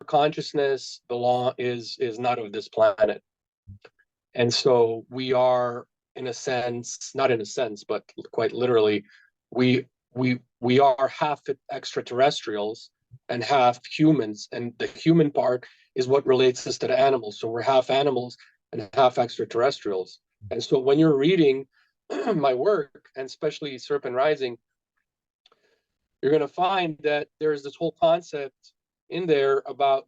consciousness is not of this planet. And so we are, in a sense, not in a sense, but quite literally, we are half extraterrestrials and half humans, and the human part is what relates us to the animals. So we're half animals and half extraterrestrials. And so when you're reading my work, and especially Serpent Rising, you're going to find that there's this whole concept in there about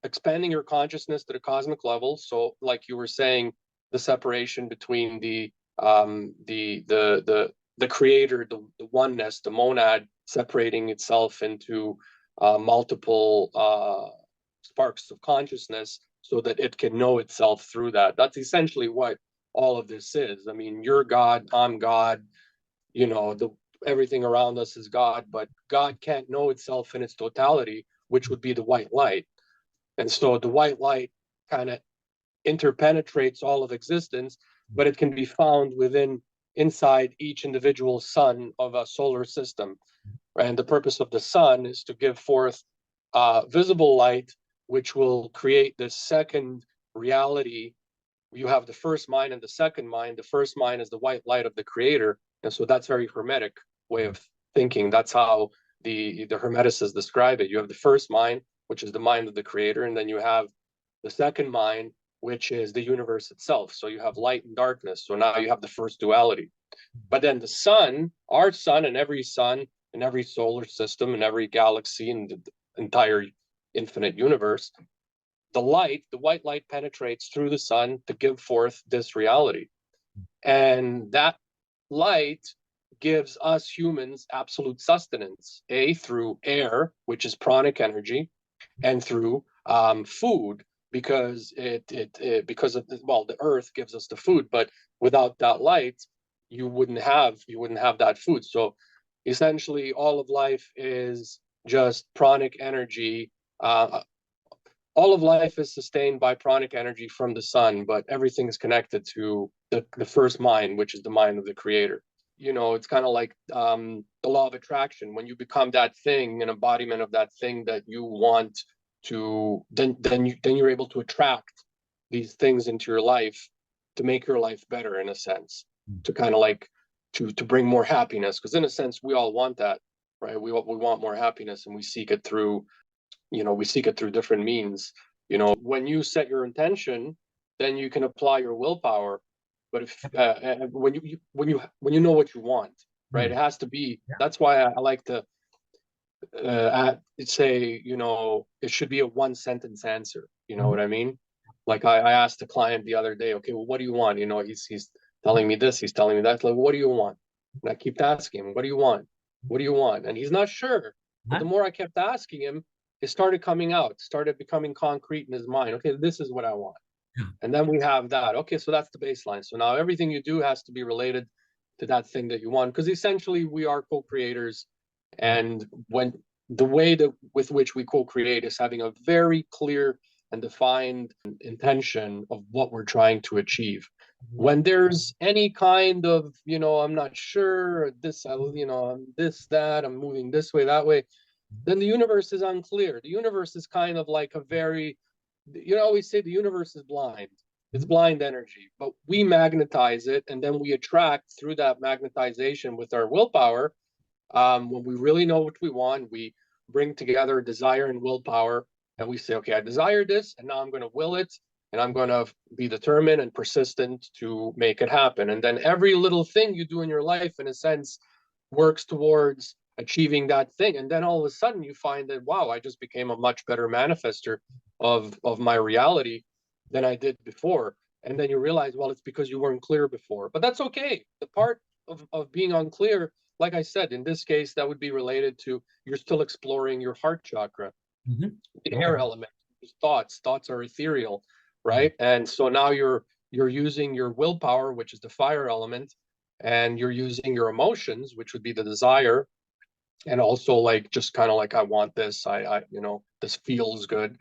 expanding your consciousness to the cosmic level. So, like you were saying, the separation between the creator, the oneness, the monad, separating itself into multiple sparks of consciousness, so that it can know itself through that. That's essentially what all of this is. I mean, you're God, I'm God. Everything around us is God, but God can't know itself in its totality, which would be the white light. And so the white light kind of interpenetrates all of existence, but it can be found inside each individual sun of a solar system. And the purpose of the sun is to give forth visible light, which will create this second reality. You have the first mind and the second mind. The first mind is the white light of the creator. And so that's very hermetic way of thinking. That's how the Hermeticists describe it. You have the first mind, which is the mind of the creator, and then you have the second mind, which is the universe itself. So you have light and darkness. So now you have the first duality. But then the sun, our sun, and every sun in every solar system and every galaxy and the entire infinite universe, the white light penetrates through the sun to give forth this reality. And that light gives us humans absolute sustenance, through air, which is pranic energy, and through food, because the earth gives us the food, but without that light, you wouldn't have that food. So essentially, all of life is just pranic energy. All of life is sustained by pranic energy from the sun, but everything is connected to the first mind, which is the mind of the creator. It's kind of like the law of attraction. When you become that thing, an embodiment of that thing that you want to, then you're able to attract these things into your life to make your life better, in a sense, to kind of like to bring more happiness. Because in a sense, we all want that, right? We want more happiness, and we seek it through different means. When you set your intention, then you can apply your willpower. But if when you know what you want, right, it has to be. That's why I like to say, it should be a one sentence answer. You know what I mean? Like I asked the client the other day, okay, well, what do you want? He's telling me this, he's telling me that. Like, what do you want? And I keep asking him, what do you want? What do you want? And he's not sure. But the more I kept asking him, it started coming out, started becoming concrete in his mind. Okay, this is what I want. And then we have that. Okay, so that's the baseline. So now everything you do has to be related to that thing that you want, because essentially we are co-creators. And when the way with which we co-create is having a very clear and defined intention of what we're trying to achieve. When there's any kind of, I'm not sure, this, this, that, I'm moving this way, that way, then the universe is unclear. The universe is kind of like a very, always say the universe is blind. It's blind energy, but we magnetize it, and then we attract through that magnetization with our willpower. When we really know what we want, we bring together desire and willpower, and we say, okay, I desire this, and now I'm going to will it, and I'm going to be determined and persistent to make it happen. And then every little thing you do in your life, in a sense, works towards achieving that thing. And then all of a sudden you find that, wow, I just became a much better manifester of my reality than I did before. And then you realize, well, it's because you weren't clear before. But that's okay. The part of being unclear, like I said, in this case, that would be related to you're still exploring your heart chakra, the air element, thoughts are ethereal, right? And so now you're using your willpower, which is the fire element, and you're using your emotions, which would be the desire, and also like just kind of like, I want this, I this feels good.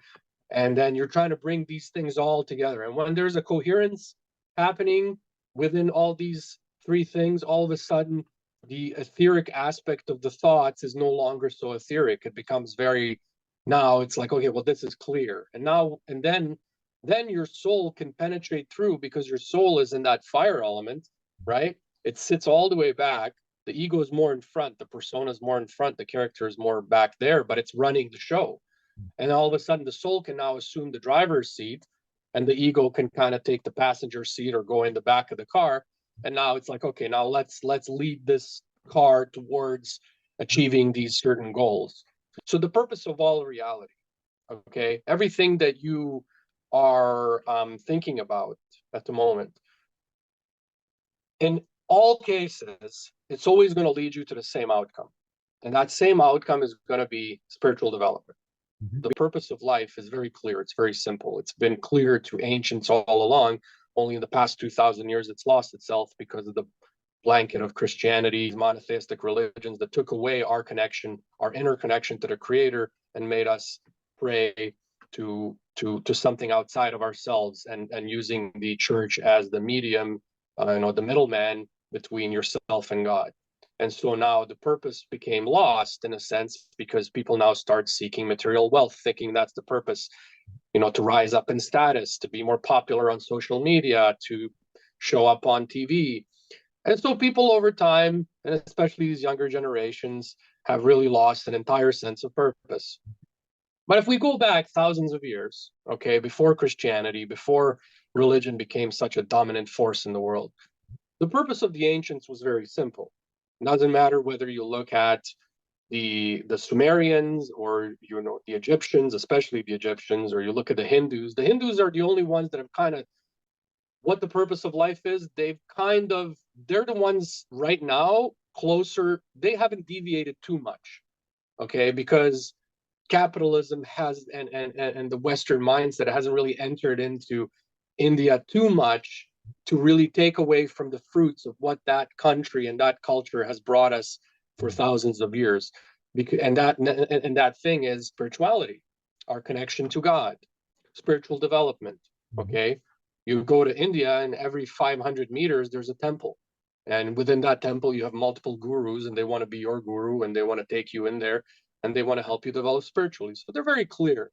And then you're trying to bring these things all together. And when there's a coherence happening within all these three things, all of a sudden the etheric aspect of the thoughts is no longer so etheric. It becomes very Now it's like, okay, well, this is clear. And now, and then your soul can penetrate through, because your soul is in that fire element, right? It sits all the way back. The ego is more in front, the persona is more in front, the character is more back there, but it's running the show. And all of a sudden, the soul can now assume the driver's seat, and the ego can kind of take the passenger seat or go in the back of the car. And now it's like, okay, now let's lead this car towards achieving these certain goals. So the purpose of all reality, okay, everything that you are thinking about at the moment, in all cases, it's always going to lead you to the same outcome. And that same outcome is going to be spiritual development. The purpose of life is very clear. It's very simple. It's been clear to ancients all along. Only in the past 2,000 years, it's lost itself because of the blanket of Christianity, monotheistic religions that took away our connection, our inner connection to the Creator, and made us pray to something outside of ourselves, and using the church as the medium, the middleman between yourself and God. And so now the purpose became lost in a sense, because people now start seeking material wealth, thinking that's the purpose, to rise up in status, to be more popular on social media, to show up on TV. And so people over time, and especially these younger generations, have really lost an entire sense of purpose. But if we go back thousands of years, okay, before Christianity, before religion became such a dominant force in the world, the purpose of the ancients was very simple. It doesn't matter whether you look at the Sumerians, or the Egyptians, especially the Egyptians, or you look at the Hindus. The Hindus are the only ones that have kind of, what the purpose of life is, they're the ones right now closer. They haven't deviated too much, okay, because capitalism has, and the Western mindset hasn't really entered into India too much to really take away from the fruits of what that country and that culture has brought us for thousands of years. And that thing is spirituality, our connection to God, spiritual development. Okay, you go to India, and every 500 meters there's a temple, and within that temple you have multiple gurus, and they want to be your guru, and they want to take you in there, and they want to help you develop spiritually. So they're very clear.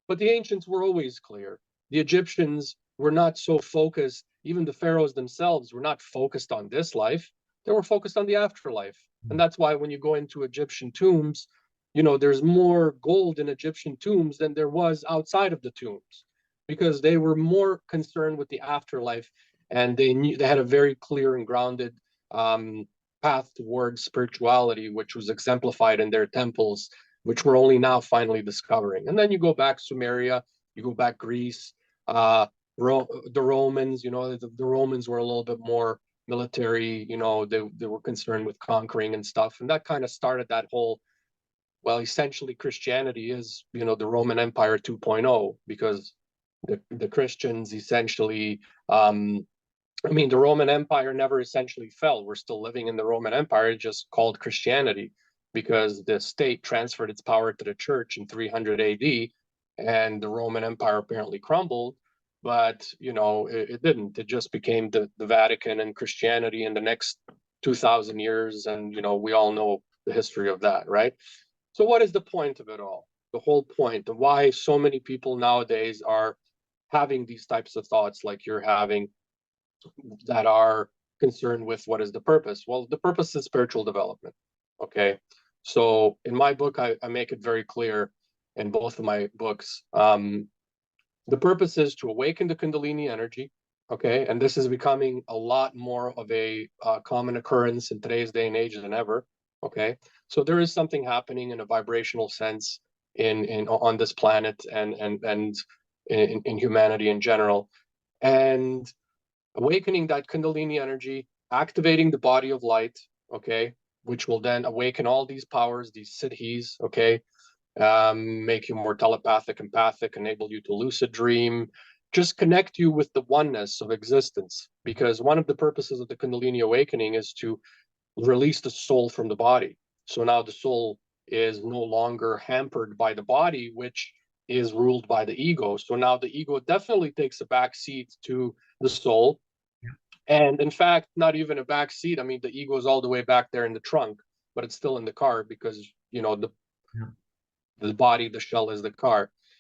But the ancients were always clear. The Egyptians were not so focused. Even the pharaohs themselves were not focused on this life. They were focused on the afterlife. And that's why when you go into Egyptian tombs, there's more gold in Egyptian tombs than there was outside of the tombs, because they were more concerned with the afterlife, and they had a very clear and grounded path towards spirituality, which was exemplified in their temples, which we're only now finally discovering. And then you go back Sumeria, you go back Greece, the Romans. The Romans were a little bit more military. They were concerned with conquering and stuff, and that kind of started that whole. Well, essentially, Christianity is, the Roman Empire 2.0, because the Christians essentially, the Roman Empire never essentially fell. We're still living in the Roman Empire, just called Christianity, because the state transferred its power to the church in 300 AD, and the Roman Empire apparently crumbled. But, it didn't. It just became the Vatican and Christianity in the next 2,000 years. And, we all know the history of that, right? So what is the point of it all? The whole point of why so many people nowadays are having these types of thoughts like you're having, that are concerned with what is the purpose? Well, the purpose is spiritual development. Okay. So in my book, I make it very clear in both of my books. The purpose is to awaken the Kundalini energy. Okay. And this is becoming a lot more of a common occurrence in today's day and age than ever. Okay. So there is something happening in a vibrational sense on this planet, and in humanity in general. And awakening that Kundalini energy, activating the body of light, okay, which will then awaken all these powers, these siddhis, okay, make you more telepathic, empathic, enable you to lucid dream, just connect you with the oneness of existence. Because one of the purposes of the Kundalini awakening is to release the soul from the body. So now the soul is no longer hampered by the body, which is ruled by the ego. So now the ego definitely takes a back seat to the soul. And in fact, not even a back seat. I mean, the ego is all the way back there in the trunk, but it's still in the car, because, the the body, the shell is the car.